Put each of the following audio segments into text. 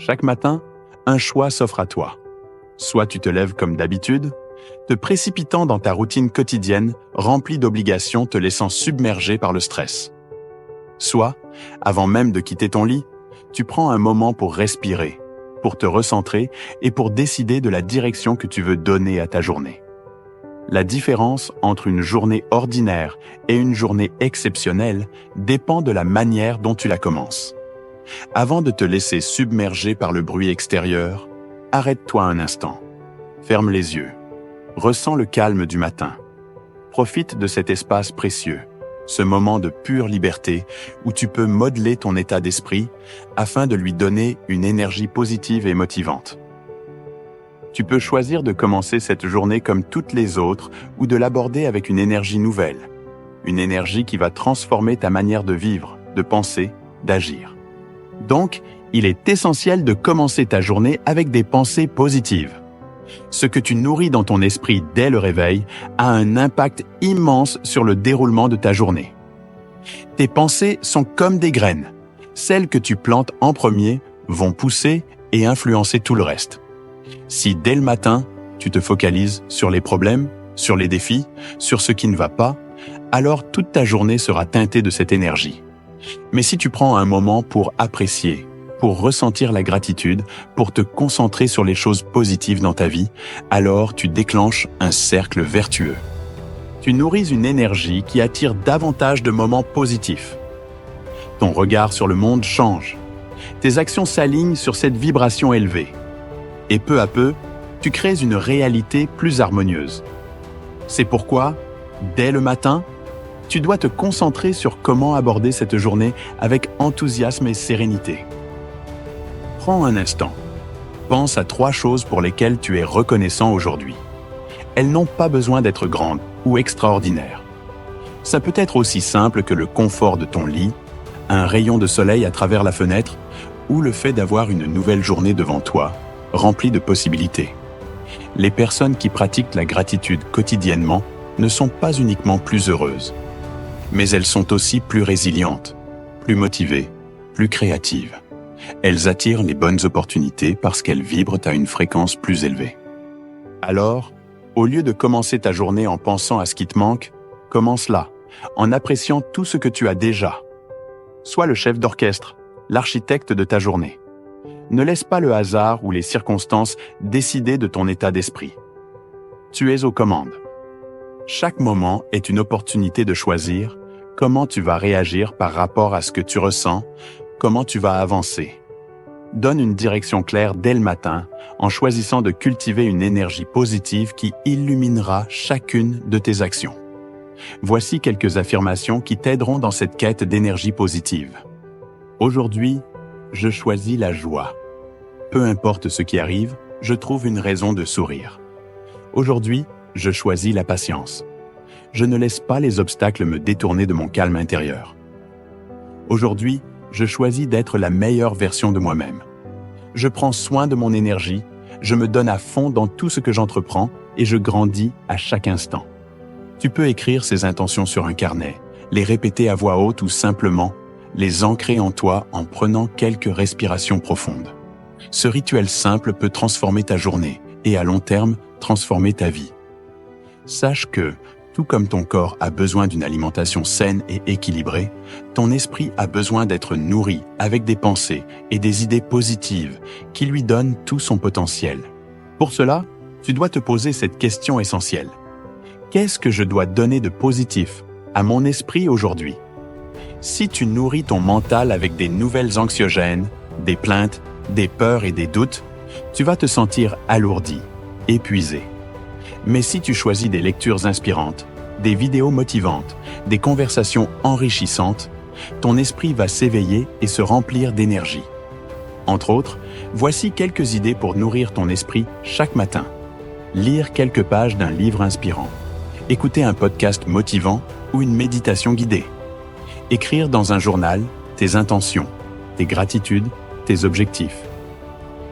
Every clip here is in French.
Chaque matin, un choix s'offre à toi. Soit tu te lèves comme d'habitude, te précipitant dans ta routine quotidienne remplie d'obligations te laissant submerger par le stress. Soit, avant même de quitter ton lit, tu prends un moment pour respirer, pour te recentrer et pour décider de la direction que tu veux donner à ta journée. La différence entre une journée ordinaire et une journée exceptionnelle dépend de la manière dont tu la commences. Avant de te laisser submerger par le bruit extérieur, arrête-toi un instant. Ferme les yeux. Ressens le calme du matin. Profite de cet espace précieux, ce moment de pure liberté où tu peux modeler ton état d'esprit afin de lui donner une énergie positive et motivante. Tu peux choisir de commencer cette journée comme toutes les autres ou de l'aborder avec une énergie nouvelle, une énergie qui va transformer ta manière de vivre, de penser, d'agir. Donc, il est essentiel de commencer ta journée avec des pensées positives. Ce que tu nourris dans ton esprit dès le réveil a un impact immense sur le déroulement de ta journée. Tes pensées sont comme des graines. Celles que tu plantes en premier vont pousser et influencer tout le reste. Si dès le matin, tu te focalises sur les problèmes, sur les défis, sur ce qui ne va pas, alors toute ta journée sera teintée de cette énergie. Mais si tu prends un moment pour apprécier, pour ressentir la gratitude, pour te concentrer sur les choses positives dans ta vie, alors tu déclenches un cercle vertueux. Tu nourris une énergie qui attire davantage de moments positifs. Ton regard sur le monde change. Tes actions s'alignent sur cette vibration élevée. Et peu à peu, tu crées une réalité plus harmonieuse. C'est pourquoi, dès le matin, tu dois te concentrer sur comment aborder cette journée avec enthousiasme et sérénité. Prends un instant. Pense à 3 choses pour lesquelles tu es reconnaissant aujourd'hui. Elles n'ont pas besoin d'être grandes ou extraordinaires. Ça peut être aussi simple que le confort de ton lit, un rayon de soleil à travers la fenêtre ou le fait d'avoir une nouvelle journée devant toi, remplie de possibilités. Les personnes qui pratiquent la gratitude quotidiennement ne sont pas uniquement plus heureuses, mais elles sont aussi plus résilientes, plus motivées, plus créatives. Elles attirent les bonnes opportunités parce qu'elles vibrent à une fréquence plus élevée. Alors, au lieu de commencer ta journée en pensant à ce qui te manque, commence là, en appréciant tout ce que tu as déjà. Sois le chef d'orchestre, l'architecte de ta journée. Ne laisse pas le hasard ou les circonstances décider de ton état d'esprit. Tu es aux commandes. Chaque moment est une opportunité de choisir comment tu vas réagir par rapport à ce que tu ressens, comment tu vas avancer. Donne une direction claire dès le matin en choisissant de cultiver une énergie positive qui illuminera chacune de tes actions. Voici quelques affirmations qui t'aideront dans cette quête d'énergie positive. Aujourd'hui, je choisis la joie. Peu importe ce qui arrive, je trouve une raison de sourire. Aujourd'hui, je choisis la patience. Je ne laisse pas les obstacles me détourner de mon calme intérieur. Aujourd'hui, je choisis d'être la meilleure version de moi-même. Je prends soin de mon énergie, je me donne à fond dans tout ce que j'entreprends et je grandis à chaque instant. Tu peux écrire ces intentions sur un carnet, les répéter à voix haute ou simplement les ancrer en toi en prenant quelques respirations profondes. Ce rituel simple peut transformer ta journée et à long terme, transformer ta vie. Sache que, tout comme ton corps a besoin d'une alimentation saine et équilibrée, ton esprit a besoin d'être nourri avec des pensées et des idées positives qui lui donnent tout son potentiel. Pour cela, tu dois te poser cette question essentielle. Qu'est-ce que je dois donner de positif à mon esprit aujourd'hui? Si tu nourris ton mental avec des nouvelles anxiogènes, des plaintes, des peurs et des doutes, tu vas te sentir alourdi, épuisé. Mais si tu choisis des lectures inspirantes, des vidéos motivantes, des conversations enrichissantes, ton esprit va s'éveiller et se remplir d'énergie. Entre autres, voici quelques idées pour nourrir ton esprit chaque matin. Lire quelques pages d'un livre inspirant. Écouter un podcast motivant ou une méditation guidée. Écrire dans un journal tes intentions, tes gratitudes, tes objectifs.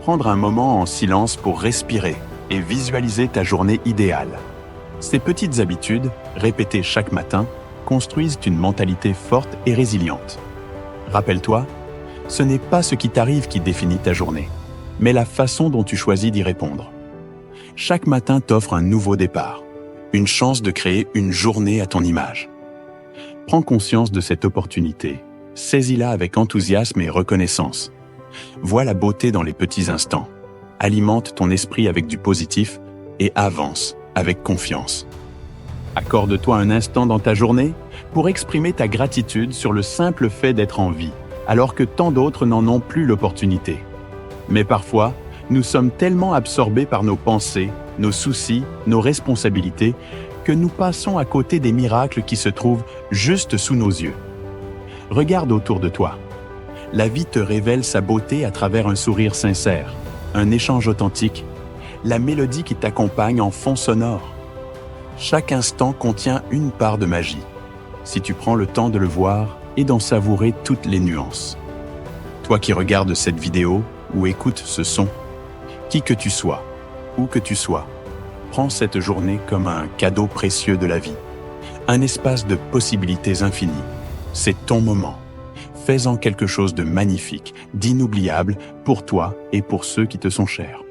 Prendre un moment en silence pour respirer et visualiser ta journée idéale. Ces petites habitudes, répétées chaque matin, construisent une mentalité forte et résiliente. Rappelle-toi, Ce n'est pas ce qui t'arrive qui définit ta journée, mais la façon dont tu choisis d'y répondre. Chaque matin t'offre un nouveau départ, une chance de créer une journée à ton image. Prends conscience de cette opportunité, saisis-la avec enthousiasme et reconnaissance. Vois la beauté dans les petits instants, alimente ton esprit avec du positif et avance avec confiance. Accorde-toi un instant dans ta journée pour exprimer ta gratitude sur le simple fait d'être en vie, alors que tant d'autres n'en ont plus l'opportunité. Mais parfois, nous sommes tellement absorbés par nos pensées, nos soucis, nos responsabilités, que nous passons à côté des miracles qui se trouvent juste sous nos yeux. Regarde autour de toi. La vie te révèle sa beauté à travers un sourire sincère, un échange authentique, la mélodie qui t'accompagne en fond sonore. Chaque instant contient une part de magie, si tu prends le temps de le voir et d'en savourer toutes les nuances. Toi qui regardes cette vidéo ou écoutes ce son, qui que tu sois, où que tu sois, prends cette journée comme un cadeau précieux de la vie, un espace de possibilités infinies. C'est ton moment. Fais-en quelque chose de magnifique, d'inoubliable pour toi et pour ceux qui te sont chers.